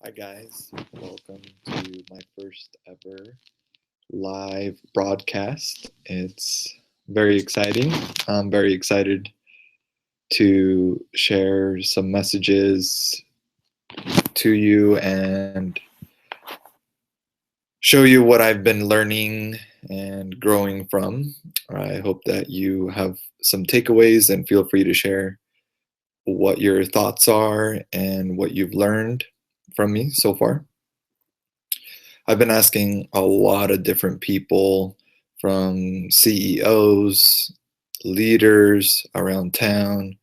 Hi, guys. Welcome to my first ever live broadcast. It's very exciting. I'm very excited to share some messages to you and show you what I've been learning and growing from. I hope that you have some takeaways and feel free to share what your thoughts are and what you've learned from me so far. I've been asking a lot of different people from CEOs, leaders around town,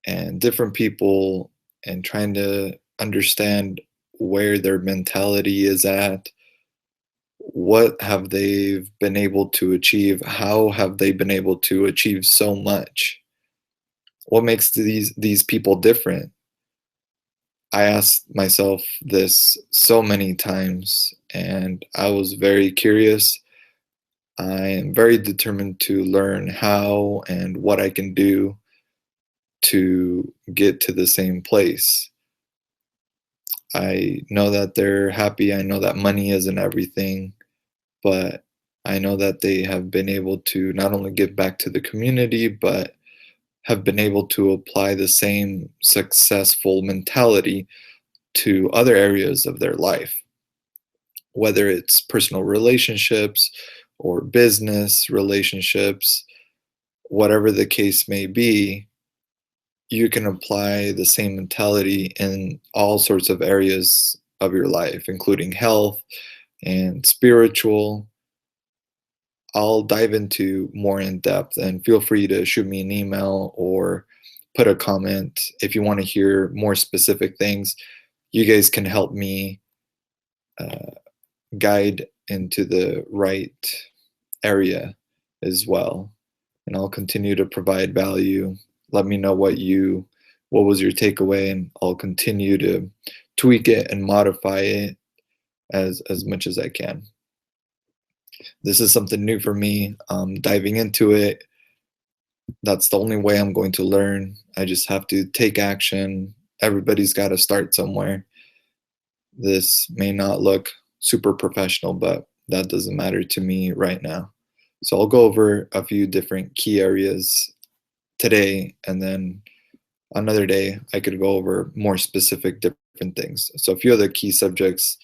and different people, and trying to understand where their mentality is at, what have they been able to achieve, how have they been able to achieve so much, what makes these people different. I asked myself this so many times, and I was very curious. I am very determined to learn how and what I can do to get to the same place. I know that they're happy. I know that money isn't everything, but I know that they have been able to not only give back to the community, but have been able to apply the same successful mentality to other areas of their life, whether it's personal relationships or business relationships, whatever the case may be. You can apply the same mentality in all sorts of areas of your life, including health and spiritual. I'll dive into more in depth, and feel free to shoot me an email or put a comment if you want to hear more specific things. You guys can help me uh, guide into the right area as well, and I'll continue to provide value. Let me know what was your takeaway, and I'll continue to tweak it and modify it as much as I can. This is something new for me. Diving into it, that's the only way I'm going to learn. I just have to take action. Everybody's got to start somewhere. This may not look super professional, but that doesn't matter to me right now. So I'll go over a few different key areas today, and then another day I could go over more specific different things. So a few of the key subjects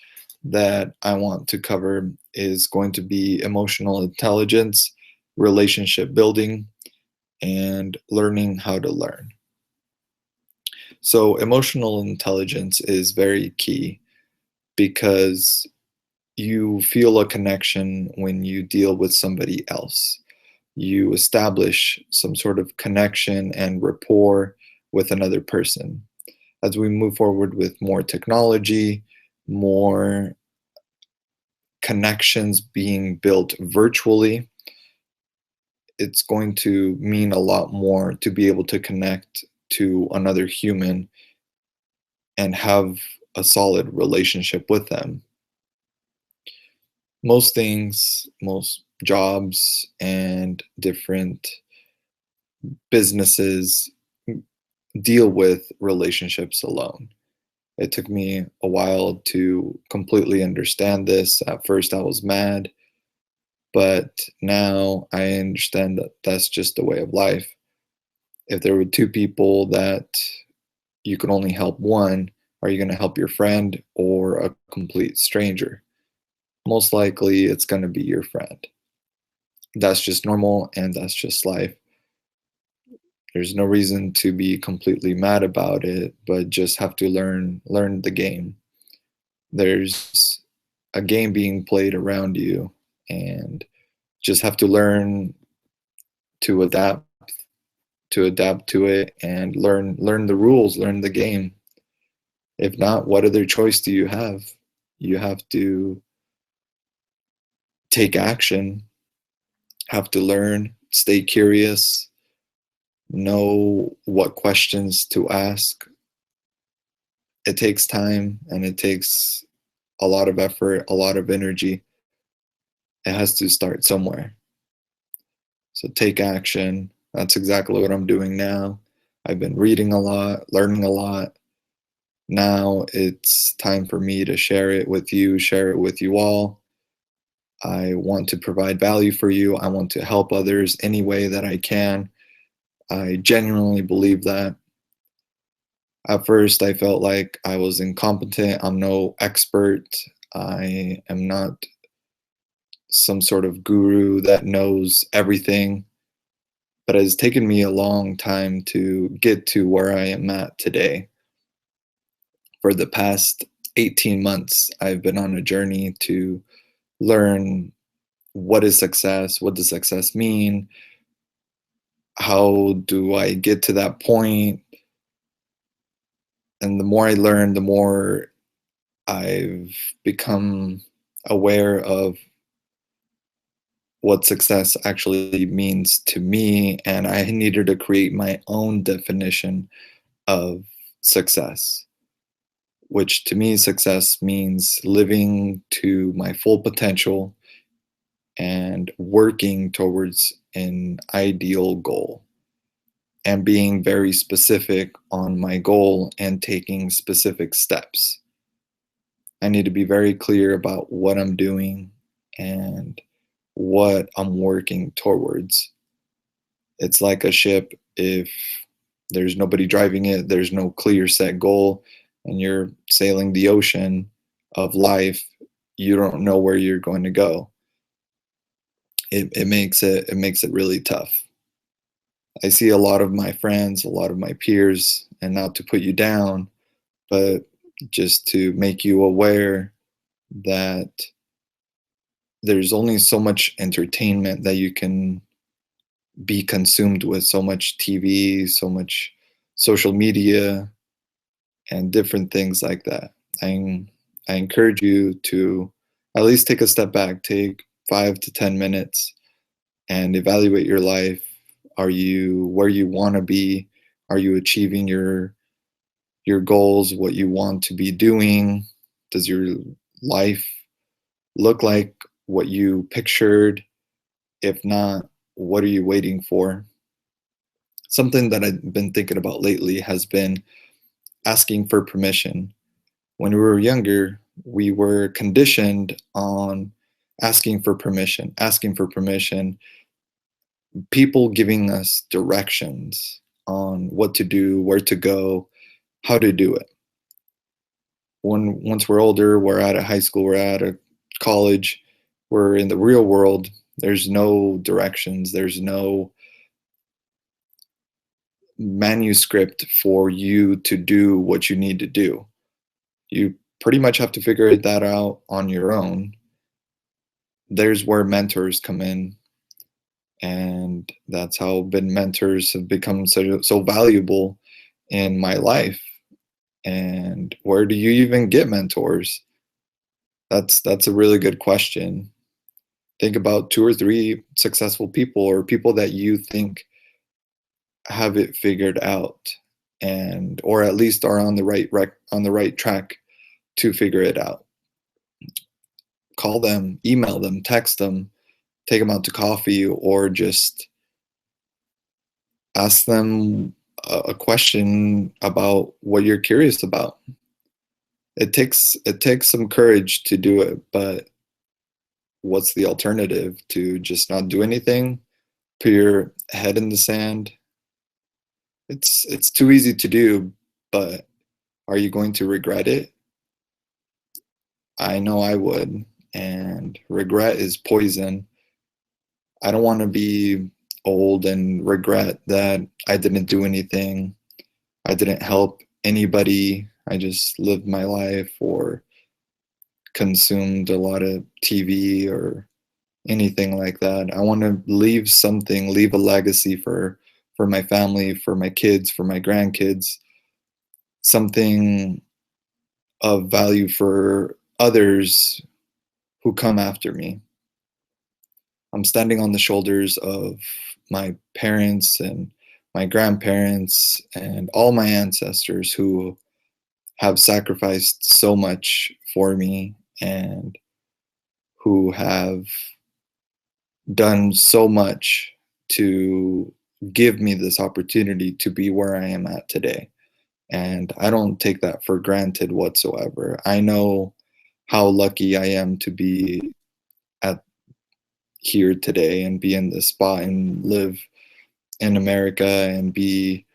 that I want to cover is going to be emotional intelligence, relationship building, and learning how to learn. So emotional intelligence is very key because you feel a connection when you deal with somebody else. You establish some sort of connection and rapport with another person. As we move forward with more technology, more connections being built virtually, it's going to mean a lot more to be able to connect to another human and have a solid relationship with them. Most things, most jobs, and different businesses deal with relationships alone. It took me a while to completely understand this. At first, I was mad, but now I understand that that's just the way of life. If there were two people that you could only help one, are you going to help your friend or a complete stranger? Most likely, it's going to be your friend. That's just normal, and that's just life. There's no reason to be completely mad about it, but just have to learn the game. There's a game being played around you, and just have to learn to adapt to it, and learn the rules, learn the game. If not, what other choice do you have? You have to take action, have to learn, stay curious, know what questions to ask. It takes time, and it takes a lot of effort, a lot of energy. It has to start somewhere. So take action. That's exactly what I'm doing now. I've been reading a lot, learning a lot, Now it's time for me to share it with you, share it with you all. I want to provide value for you. I want to help others any way that I can. I genuinely believe that. At first, I felt like I was incompetent. I'm no expert. I am not some sort of guru that knows everything, but it's taken me a long time to get to where I am at today. For the past 18 months, I've been on a journey to learn what is success, what does success mean, how do I get to that point? And the more I learn, the more I've become aware of what success actually means to me, and I needed to create my own definition of success, which to me, success means living to my full potential and working towards an ideal goal and being very specific on my goal and taking specific steps. I need to be very clear about what I'm doing and what I'm working towards. It's like a ship. If there's nobody driving it, there's no clear set goal, and you're sailing the ocean of life, you don't know where you're going to go. It makes it really tough. I see a lot of my friends, a lot of my peers, and not to put you down, but just to make you aware that there's only so much entertainment that you can be consumed with, so much TV, so much social media, and different things like that. I, I encourage you to at least take a step back, take 5 to 10 minutes, and evaluate your life. Are you where you want to be? Are you achieving your goals, what you want to be doing? Does your life look like what you pictured? If not, what are you waiting for? Something that I've been thinking about lately has been asking for permission. When we were younger, we were conditioned on asking for permission, people giving us directions on what to do, where to go, how to do it. Once we're older, we're out of high school, we're out of college, we're in the real world, there's no directions, there's no manuscript for you to do what you need to do. You pretty much have to figure that out on your own. There's where mentors come in, and that's how been mentors have become so valuable in my life. And where do you even get mentors? That's a really good question. Think about two or three successful people or people that you think have it figured out, and or at least are on the on the right track to figure it out. Call them, email them, text them, take them out to coffee, or just ask them a question about what you're curious about. It takes some courage to do it, but what's the alternative? To just not do anything, put your head in the sand? It's too easy to do, but are you going to regret it? I know I would, and regret is poison. I don't want to be old and regret that I didn't do anything. I didn't help anybody. I just lived my life or consumed a lot of TV or anything like that. I want to leave something, leave a legacy for my family, for my kids, for my grandkids, something of value for others who come after me. I'm standing on the shoulders of my parents and my grandparents and all my ancestors who have sacrificed so much for me and who have done so much to give me this opportunity to be where I am at today. and I don't take that for granted whatsoever. I know how lucky I am to be at here today and be in this spot and live in America and be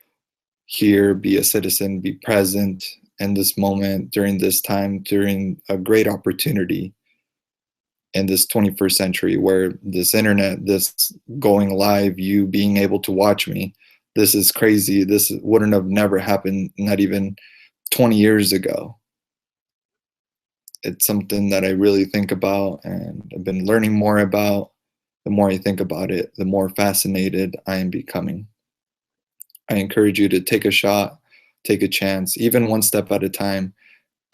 here, be a citizen, be present in this moment during this time, during a great opportunity in this 21st century where this internet, this going live, you being able to watch me, this is crazy. This wouldn't have never happened, not even 20 years ago. It's something that I really think about and I've been learning more about. The more I think about it, the more fascinated I am becoming. I encourage you to take a shot, take a chance, even one step at a time.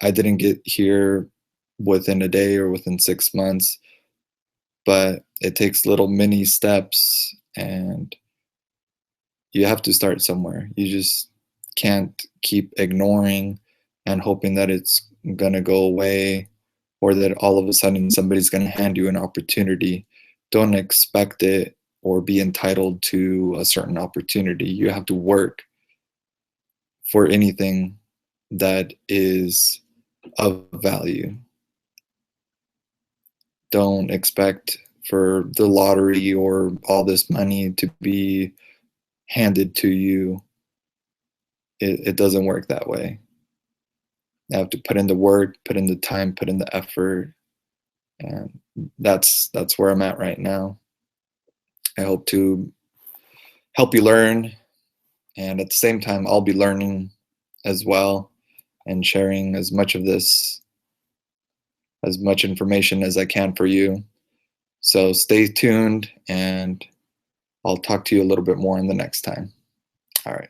I didn't get here within a day or within 6 months, but it takes little mini steps and you have to start somewhere. You just can't keep ignoring and hoping that it's going to go away or that all of a sudden somebody's going to hand you an opportunity. Don't expect it or be entitled to a certain opportunity. You have to work for anything that is of value. Don't expect for the lottery or all this money to be handed to you. It doesn't work that way. You have to put in the work, put in the time, put in the effort, and that's where I'm at right now. I hope to help you learn, and at the same time, I'll be learning as well and sharing as much of this, as much information as I can for you. So stay tuned, and I'll talk to you a little bit more in the next time. All right.